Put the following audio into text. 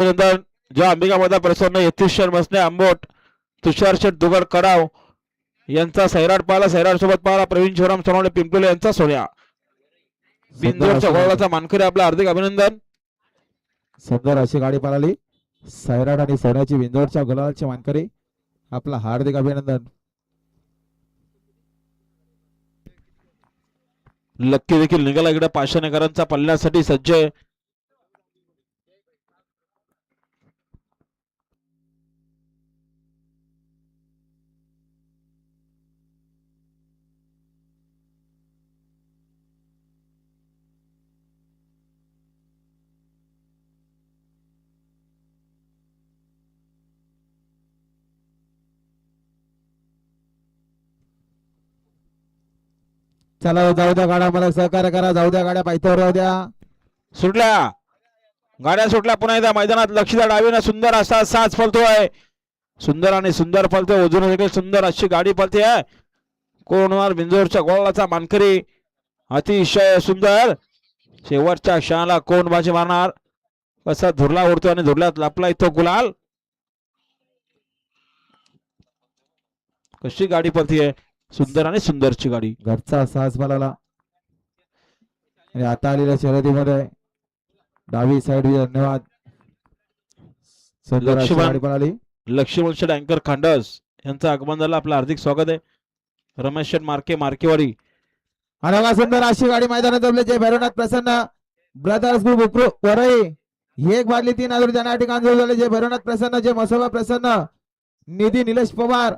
अभिनंदन. जो अंबिका माता प्रसन्न, यतीश शर्मसने आंबोट, तुषार शेठ दुगड कडाव यांचा सैराट पाहिला. सैराट सोबत पाहिला प्रवीण शिवराम सोनवणे पिंपले यांचा सोन्या. बिंदोरच्या गोळाचा मानकरी आपला हार्दिक अभिनंदन. सुंदर अशी गाडी पळाली. सैराट आणि सोन्याची बिंदोरच्या गुलालची मानकरी आपला हार्दिक अभिनंदन. लक्की देखील निघाला इकडे पाषाणेकरांचा पल्ल्यासाठी सज्ज आहे. चला जाऊ द्या गाड्या, मला सहकार्य करा. जाऊ द्या गाड्या, पायथ्यावर राहू द्या. सुटल्या गाड्या सुटल्या. पुन्हा एकदा मैदानात लक्ष द्या. डावीनं सुंदर असा साज फलतोय. सुंदर आणि सुंदर फलतोय. अजून देखील सुंदर अशी गाडी पळते आहे. कोण होणार बिंजोरच्या गोळाचा मानकरी? अतिशय सुंदर. शेवटच्या क्षणाला कोण बाजी मारणार? कसा धुरला उडतो आणि धुरल्यात लपला तो गुलाल. कशी गाडी पळतीये. सुंदर आणि सुंदरची गाडी. घरचा साज पळाला आणि आता आलेल्या शर्यतीमध्ये डावी साईड. धन्यवाद. सुंदर अशी गाडी पळाली. लक्ष्मण शेठ अँकर खांडस यांचं आगमन झालं. आपलं हार्दिक स्वागत आहे. रमेश शेठ मार्के मार्केवाडी. आणि सुंदर अशी गाडी मैदानात जमले. जय भैरवनाथ प्रसन्न ब्रदर्स ग्रुप वरई एक बादली 3,000 त्यांना ठिकाण झाले. जय भैरवनाथ प्रसन्न, जय मसोबा प्रसन्न, निधी निलेश पवार,